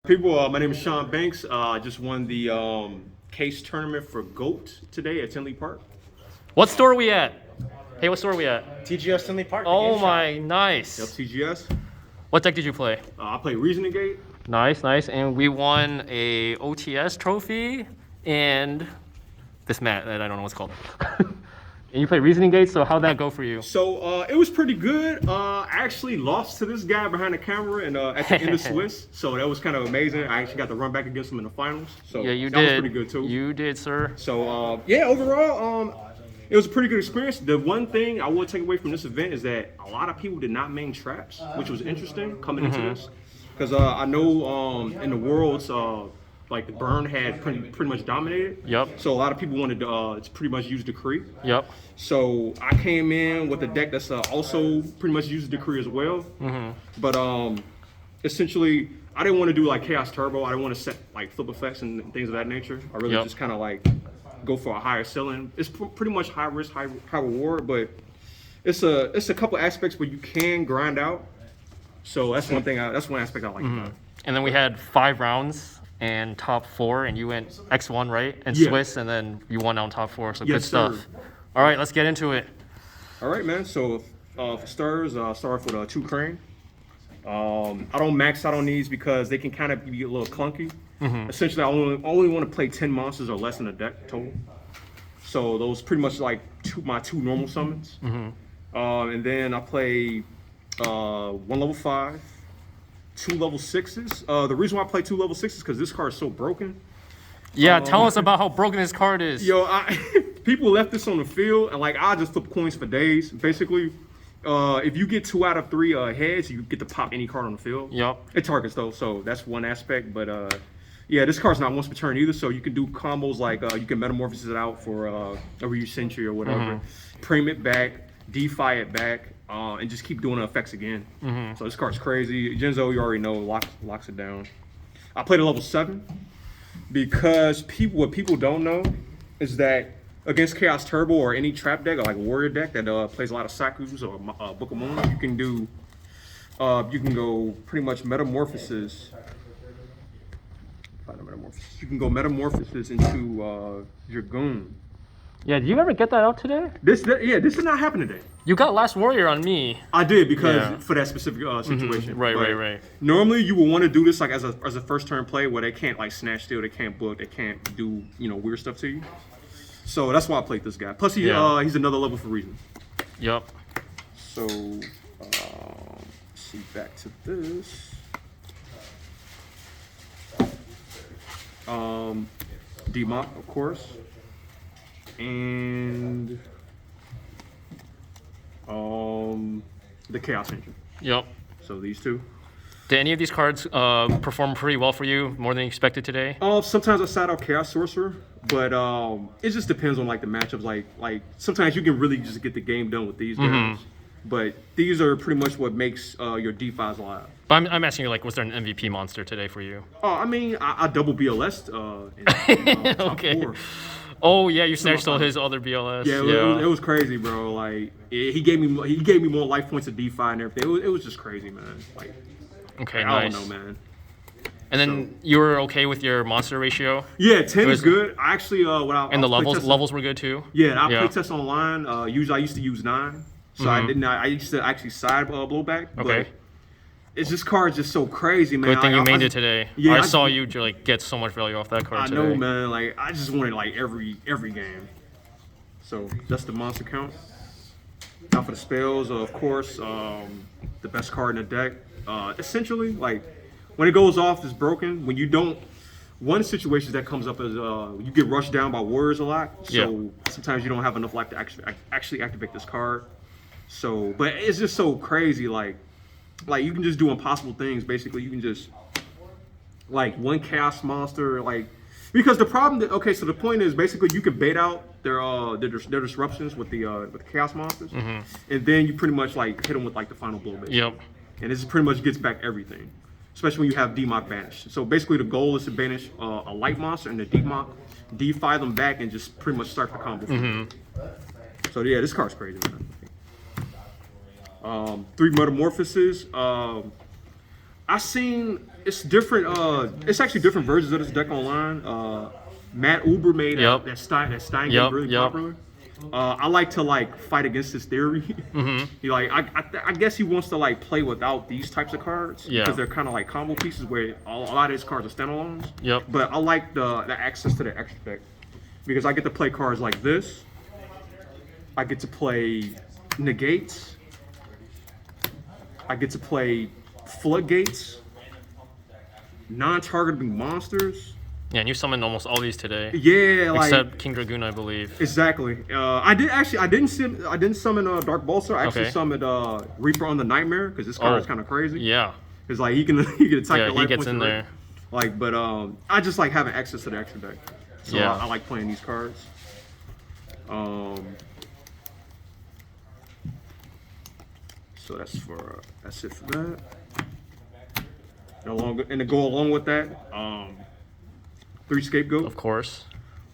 People, my name is Shawn Banks. I just won the case tournament for GOAT today at Tinley Park. What store are we at? Hey, what store are we at? TGS Tinley Park. Oh my, nice. Yep, TGS. What deck did you play? I played Reasoning Gate. Nice, nice. And we won a OTS trophy and this mat that I don't know what's called. And you played Reasoning Gate, so how'd that go for you? So it was pretty good. I actually lost to this guy behind the camera and at the end of Swiss. So that was kind of amazing. I actually got to run back against him in the finals. So Yeah, you that did. was pretty good too. You did, sir. So yeah, overall, it was a pretty good experience. The one thing I will take away from this event is that a lot of people did not main traps, which was interesting coming into this. Because I know in the Worlds, like the burn had pretty much dominated. Yep. So a lot of people wanted to pretty much use Decree. Yep. So I came in with a deck that's also pretty much uses Decree as well. But essentially, I didn't want to do like Chaos Turbo. I didn't want to set like flip effects and things of that nature. I really just kind of like go for a higher ceiling. It's pretty much high risk, high reward, but it's a couple aspects where you can grind out. So that's one thing. That's one aspect I like about it. And then we had 5 rounds and top 4, and you went X1, right? And Swiss, and then you won on top 4. So good stuff. Sir. All right, let's get into it. All right, man. So for starters, I'll start off with 2 Crane. I don't max out on these because they can kind of be a little clunky. Essentially, I only want to play 10 monsters or less in a deck total. So those pretty much like my 2 normal summons. And then I play 1 level 5, 2 level 6s. The reason why I play 2 level 6s is because this card is so broken. Yeah, tell us about how broken this card is. Yo, people left this on the field, and like I just flip coins for days. Basically, if you get 2 out of 3 heads, you get to pop any card on the field. Yep. It targets though, so that's one aspect. But yeah, this card's not once per turn either, so you can do combos like you can metamorphosis it out for a Reuse Sentry or whatever, Prime it back, Defy it back, and just keep doing the effects again. So this card's crazy. Genzo, you already know, locks it down. I played a level 7 because what people don't know is that against Chaos Turbo or any trap deck or like Warrior deck that plays a lot of Sakus or Book of Moon, you can go pretty much metamorphosis. You can go metamorphosis into Dragoon. Yeah, did you ever get that out today? This did not happen today. You got Last Warrior on me. I did because for that specific situation. Right. Normally, you would want to do this like as a first turn play where they can't like snatch steal, they can't book, they can't do weird stuff to you. So that's why I played this guy. Plus, he's another level for reason. Yep. So, see, back to this. D-Mop, of course. And the Chaos Engine. Yep. So these 2. Did any of these cards perform pretty well for you, more than you expected today? Sometimes I side out Chaos Sorcerer, but it just depends on like the matchups. Like sometimes you can really just get the game done with these guys. But these are pretty much what makes your DeFis alive. But I'm asking you, like, was there an MVP monster today for you? I mean, I double BLS in top Okay. 4. Oh yeah, you snatched all his other BLS. Yeah, it was crazy, bro. Like he gave me more life points of DeFi and everything. It was just crazy, man. Like, okay, I nice. don't know, man. And then you were okay with your monster ratio? Yeah, 10 is good. I actually and the levels were good too. Yeah, I play test online. I used to use 9, so I didn't. I used to actually side blowback. Okay. But it's this card's just so crazy, man. Good thing you made it today. Yeah, I saw you like get so much value off that card today. I know, man. Like I just wanted like every game. So that's the monster count. Now for the spells, of course, the best card in the deck. Essentially, like when it goes off, it's broken. When you don't, one situation that comes up is you get rushed down by warriors a lot. So sometimes you don't have enough life to actually activate this card. So, but it's just so crazy, like you can just do impossible things. Basically, you can just like one chaos monster, like because the problem. So the point is basically you can bait out their disruptions with the chaos monsters, and then you pretty much like hit them with like the final blow. Basically. Yep. And this pretty much gets back everything, especially when you have D-Mock banished. So basically the goal is to banish a light monster and the D-Mock, defy them back, and just pretty much start the combo. So yeah, this card's crazy, man. 3 metamorphoses. I seen it's different. It's actually different versions of this deck online. Matt Uber made Yep. that Stein Yep, game really yep. popular. I like to like fight against his theory. He like I guess he wants to like play without these types of cards Yeah. because they're kind of like combo pieces where a lot of his cards are standalones. Yep. But I like the access to the extra deck because I get to play cards like this. I get to play negates. I get to play floodgates, non-targeting monsters. Yeah, and you summoned almost all these today. Yeah, like Except King Dragoon, I believe. exactly. I didn't summon Dark Bolster. I actually Okay. summoned Reaper on the Nightmare because this card is kind of crazy. Yeah. It's like he can attack your Yeah, he life gets points in and there. Like, but I just like having access to the extra deck. So Yeah. I like playing these cards. So that's it for that. And to go along with that, 3 Scapegoat. Of course.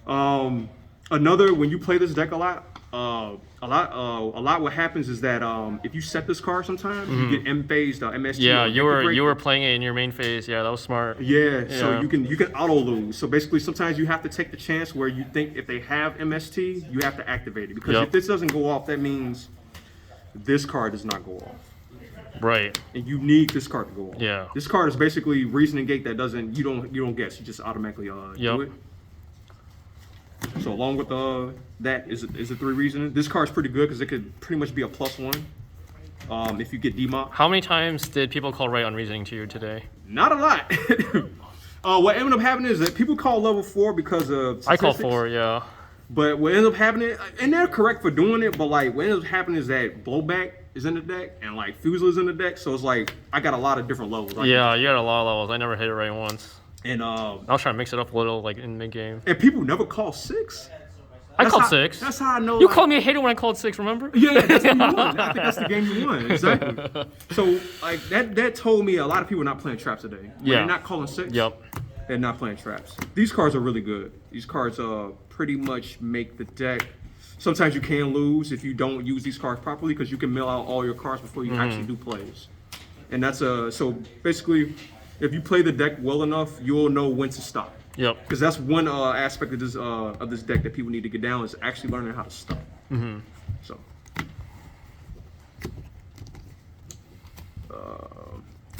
Another when you play this deck a lot, what happens is that if you set this card sometimes, you get M phased, MST. Yeah, or you Break. were playing it in your main phase. Yeah, that was smart. Yeah, so Yeah. you can auto lose. So basically, sometimes you have to take the chance where you think if they have MST, you have to activate it because Yep. if this doesn't go off, that means this card does not go off, Right. and you need this card to go off. Yeah. This card is basically reasoning gate that doesn't you don't guess, you just automatically Yep. do it. So along with that is the 3 reasoning. This card's pretty good because it could pretty much be a +1 if you get DMOC. How many times did people call right on reasoning to you today? Not a lot. What ended up happening is that people call level 4 because of I call statistics. 4, yeah. But what ended up happening, and they're correct for doing it, but like what ended up happening is that Blowback is in the deck and like Fusel is in the deck, so it's like I got a lot of different levels. Yeah, you had a lot of levels. I never hit it right once. And I was trying to mix it up a little, like in mid game. people never call 6. I called how, 6. That's how I know. You like, called me a hater when I called 6. Remember? Yeah, that's the game you won. I think that's the game you won. Exactly. So like that told me a lot of people are not playing traps today. When Yeah. They're not calling 6. Yep. They're not playing traps. These cards are really good. These cards pretty much make the deck. Sometimes you can lose if you don't use these cards properly because you can mill out all your cards before you actually do plays. And that's so basically, if you play the deck well enough, you'll know when to stop. Yep. Because that's one aspect of this deck that people need to get down is actually learning how to stop. So.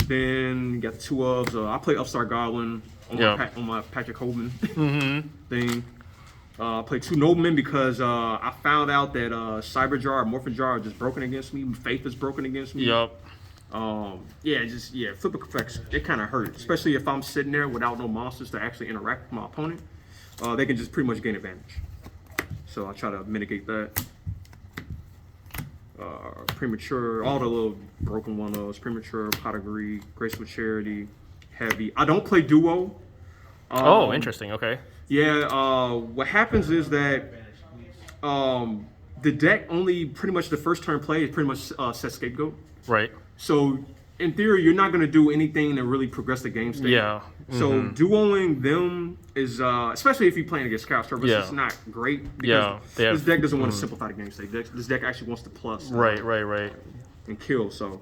Then you got the 2 ofs. I play Upstart Goblin on my Patrick Hoban thing. I played 2 Noblemen because I found out that Cyber Jar, Morphin Jar are just broken against me. Faith is broken against me. Yep. Flip effects, it kind of hurt, especially if I'm sitting there without no monsters to actually interact with my opponent. They can just pretty much gain advantage. So I try to mitigate that. Premature, all the little broken one-offs, Premature, Pot of Greed, Graceful Charity, Heavy. I don't play Duo. Oh, interesting. Okay. Yeah, what happens is that the deck only pretty much the first turn play is pretty much set Scapegoat. Right. So in theory, you're not going to do anything to really progress the game state. Yeah. So duoing them is, especially if you're playing against Chaos Turbo, Yeah. it's not great because Yeah, they have- this deck doesn't want to simplify the game state. This deck actually wants to plus Right. and kill. So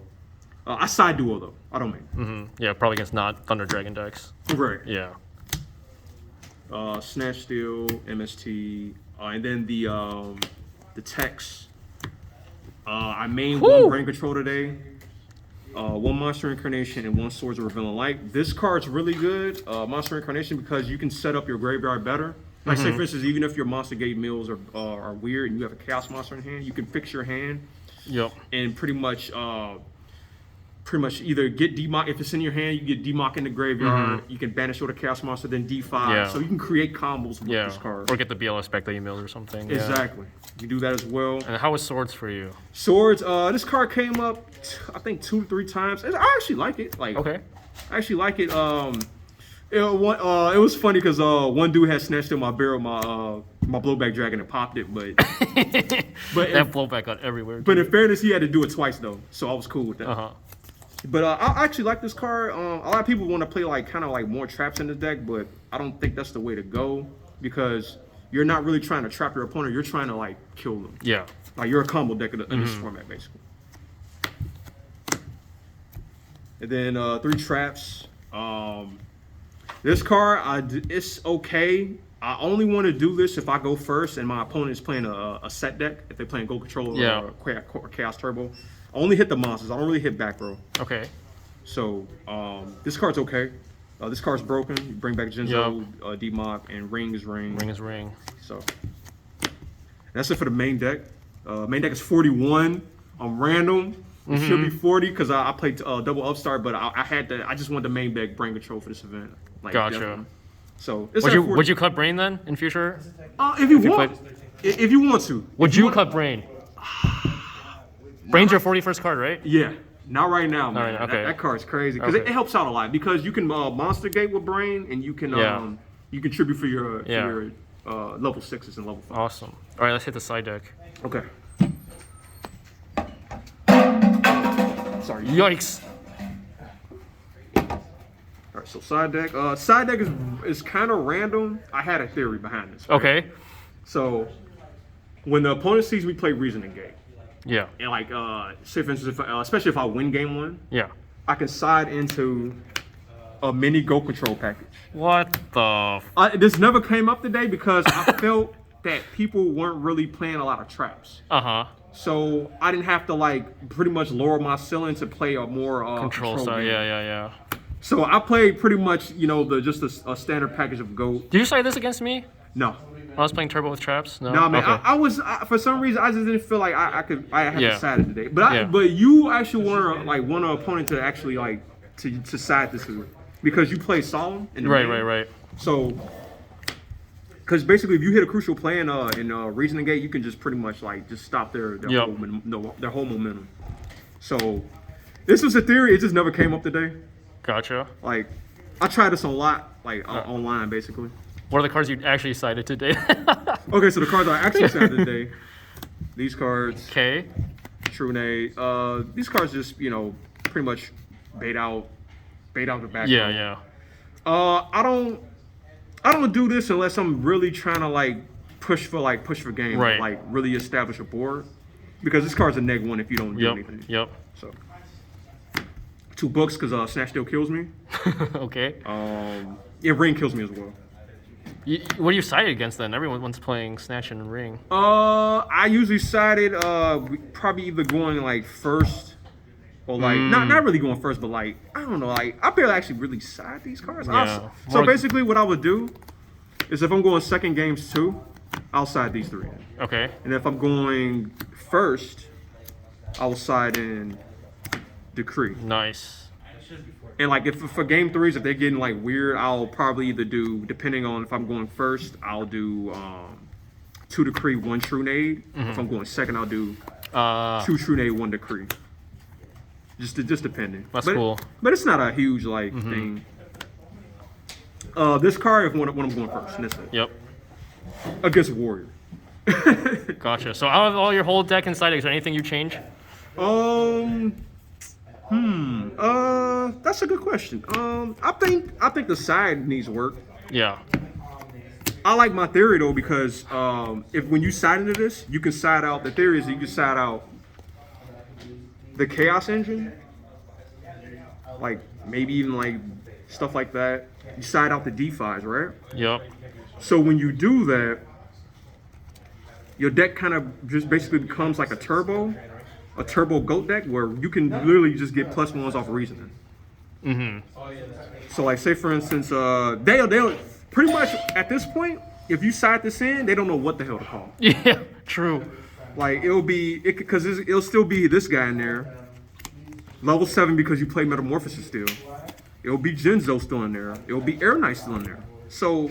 I side duo though. I don't main. Yeah, probably against not Thunder Dragon decks. Right. Yeah. Snatch Steal, MST, and then the text. I main Whew. 1 Brain Control today. 1 Monster Incarnation and 1 Swords of Revealing Light. This card's really good, Monster Incarnation, because you can set up your graveyard better. Like say for instance, even if your Monster Gate mills are weird and you have a Chaos Monster in hand, you can fix your hand Yep. and pretty much either get DMOC, if it's in your hand, you get DMOC in the graveyard, you can banish with a Chaos Monster, then D5. Yeah. So you can create combos with Yeah. this card. Or get the BLS spec that you milled or something. Yeah. Exactly. You do that as well. And how was Swords for you? Swords, this card came up, I think 2 to 3 times. I actually like it. Like, Okay. I actually like it. It was funny because one dude had snatched in my barrel my Blowback Dragon and popped it, but That blowback got everywhere. but in fairness, he had to do it twice though, so I was cool with that. Uh-huh. But I actually like this card. A lot of people want to play like kind of like more traps in the deck, but I don't think that's the way to go because you're not really trying to trap your opponent. You're trying to like kill them. Yeah. Like you're a combo deck in this format basically. And then 3 traps. This card, it's okay. I only want to do this if I go first and my opponent is playing a set deck. If they're playing Gold Control or Chaos Turbo, I only hit the monsters. I don't really hit back row. Okay. So this card's okay. This card's broken. You bring back Jinzo, D-Mock, and Ring is Ring. Ring is Ring. So that's it for the main deck. Main deck is 41. I'm random. It should be 40 because I played double upstart, but I just want the main deck brain control for this event. Like, Gotcha. definitely. So Would you cut Brain then in future? If you want, if you want to. Would you cut Brain? Brain's your 41st card, right? Yeah. Not right now, man. Right, okay. That card's crazy because it helps out a lot because you can monster gate with Brain and you can you contribute for your level 6s and level 5s. Awesome. All right, let's hit the side deck. Okay. Sorry. Yikes. All right, so side deck. Side deck is kind of random. I had a theory behind this. Right? Okay. So when the opponent sees me play Reasoning Gate, Yeah. and like say for instance, especially if I win game 1, Yeah. I can side into a mini Go Control package. What the? This never came up today because I felt that people weren't really playing a lot of traps. So I didn't have to like pretty much lower my ceiling to play a more Control side. game. Yeah. So I played pretty much, just a standard package of Goat. Did you say this against me? No. I was playing Turbo with traps. No. No, man. Okay. I was for some reason I just didn't feel like I had to side it today. But Yeah. you actually want an opponent to actually like to side this with because you play Solemn. In the main. Right. So, because basically, if you hit a crucial play in Reasoning Gate, you can just pretty much like just stop their whole momentum. So, this was a theory. It just never came up today. Gotcha. Like, I tried this a lot, like online, basically. What are the cards you actually cited today? Okay, so the cards I actually cited today, these cards, Okay. True Nade. These cards just pretty much bait out the back. Yeah. I don't do this unless I'm really trying to like push for game, Right. like really establish a board, because this card's a -1 if you don't do anything. Yep. So 2 books because Snatch Steal kills me. Okay. Ring kills me as well. What are you sided against then? Everyone's playing Snatch and Ring. I usually sided probably either going like first or like not really going first, but like I don't know, like I barely actually really side these cards. Yeah. So basically, what I would do is if I'm going second games 2, I'll side these 3. Okay. And if I'm going first, I will side in Decree. Nice. And like if for game 3s, if they're getting like weird, I'll probably either do, depending on if I'm going first, I'll do 2 Decree, 1 True Nade. If I'm going second, I'll do 2 True Nade, 1 Decree. Just depending. That's cool. But it's not a huge like thing. This card is when I'm going first. And that's it. Yep. Against Warrior. Gotcha. So out of all your whole deck and side deck, is there anything you change? That's a good question. I think the side needs work. Yeah. I like my theory though because if when you side into this, you can side out. The theory is you can side out the Chaos Engine, like maybe even like stuff like that. You side out the D5s, right? Yep. So when you do that, your deck kind of just basically becomes like a turbo goat deck where you can literally just get +1s off of reasoning. So like say for instance, they'll pretty much at this point, if you side this in, they don't know what the hell to call. Yeah. True. Like it'll still be this guy in there, level 7 because you play Metamorphosis still. It'll be Jinzo still in there. It'll be Air Knight still in there. So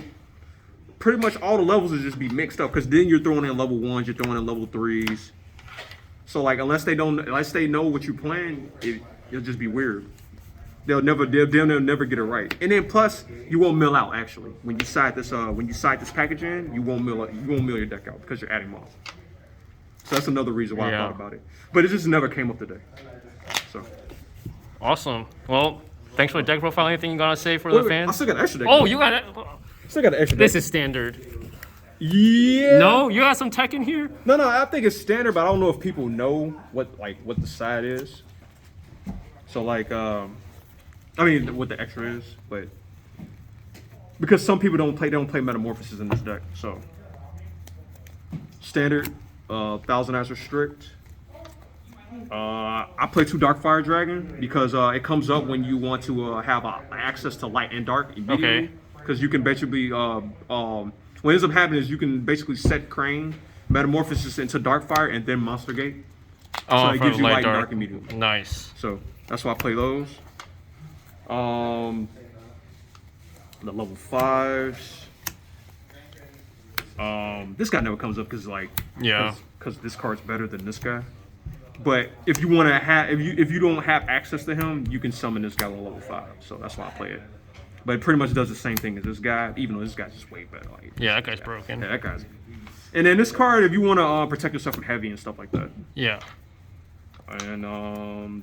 pretty much all the levels will just be mixed up because then you're throwing in level 1s, you're throwing in level 3s. So like unless they know what you're playing, it'll just be weird. They'll never get it right. And then plus you won't mill out actually when you side this package in, you won't mill your deck out because you're adding mods. So that's another reason why I thought about it. But it just never came up today. So Awesome. Well, thanks for the deck profile. Anything you gotta say for the fans? I still got an extra deck. Oh, you got it. Still got an extra deck. This is standard. Yeah. No, you got some tech in here. No, I think it's standard, but I don't know if people know what the side is. So like I mean, what the extra is, but because some people they don't play Metamorphosis in this deck. So standard, 1,000 Eyes Restrict. I play 2 Darkfire Dragon because it comes up when you want to have access to light and dark immediately. Okay. Because you can basically, what ends up happening is you can basically set Crane, Metamorphosis into Darkfire, and then Monster Gate. Oh, So it gives you light and dark immediately. Nice. So that's why I play those. The level 5s. This guy never comes up because because this card's better than this guy. But if you want to have, if you don't have access to him, you can summon this guy on level 5. So that's why I play it. But it pretty much does the same thing as this guy, even though this guy's just way better. Like, Yeah, that guy's broken. yeah, that guy's. And then this card, if you want to protect yourself from heavy and stuff like that. Yeah. And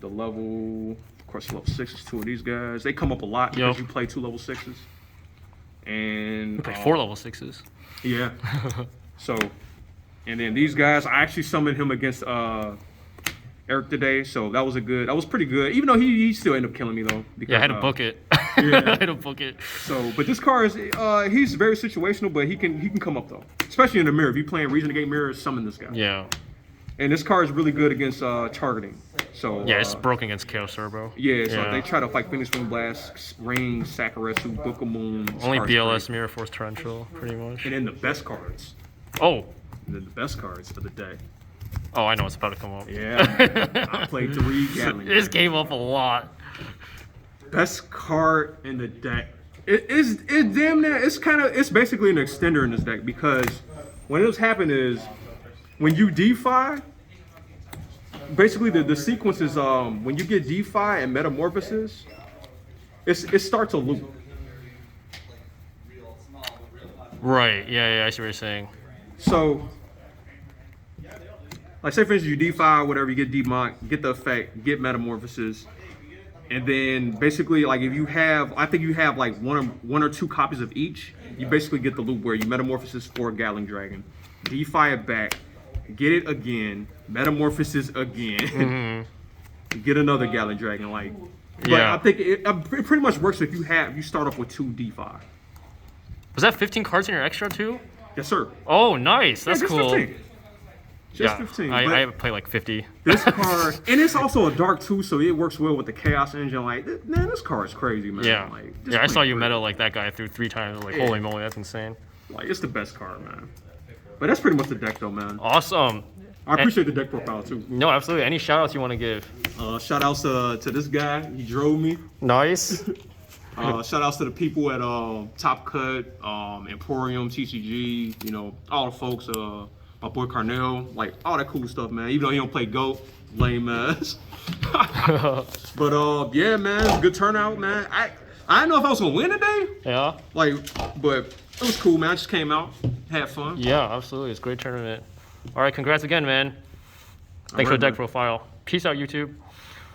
the level, of course, level 6 is 2 of these guys. They come up a lot because you play 2 level 6s. And We play 4 level 6s. yeah. So, and then these guys, I actually summoned him against Eric today, so that was pretty good. Even though he still ended up killing me though. Because, Yeah, I had to book it. Yeah. I had to book it. So, but this card is he's very situational, but he can come up though, especially in the mirror. If you playing Region of Gate Mirror, summon this guy. Yeah. And this card is really good against targeting. So Yeah, it's broken against Chaos Turbo. yeah, so they try to fight Phoenix Wing Blast, Ring, Sakaretsu, Book of Moon. Only Scar's BLS great. Mirror Force Torrential, pretty much. And then the best cards. Oh. The best cards of the day. Oh, I know what's about to come up. Yeah. I played 3 Gatling. This came up a lot. Best card in the deck. It's damn near. It's basically an extender in this deck because when it was happening is when you DeFi. Basically, the sequence is when you get DeFi and Metamorphosis, it starts a loop. Right. Yeah. I see what you're saying. So, like say for instance, you DeFi whatever, you get Demon, get the effect, get Metamorphosis. And then basically, like if you have, I think you have like one or 2 copies of each. You basically get the loop where you Metamorphosis for Gatling Dragon, DeFi it back, get it again, Metamorphosis again, get another Gatling Dragon. Like, but Yeah. I think it pretty much works if you start off with 2 DeFi. Was that 15 cards in your extra too? Yes, sir. Oh, nice. That's just cool. 15. Just Yeah, 15. I but play like 50. this card, and it's also a dark too, so it works well with the Chaos Engine. Like, man, this card's crazy, man. Yeah. Like, this Yeah, I saw pretty you great. meta like that guy through 3 times. Like, Yeah. holy moly, that's insane. Like, it's the best card, man. But that's pretty much the deck, though, man. Awesome. I appreciate the deck profile too. No, absolutely. Any shout outs you want to give? Shout outs to this guy. He drove me. Nice. Shout outs to the people at Top Cut, Emporium, TCG. You know, all the folks. My boy Carnell, like all that cool stuff, man. Even though he don't play GOAT, lame ass. But yeah, man, good turnout, man. I didn't know if I was gonna win today. Yeah. Like, but it was cool, man. I just came out, had fun. Yeah, absolutely. It's a great tournament. All right, congrats again, man. Thanks for the Alright, deck man. profile. Peace out, YouTube.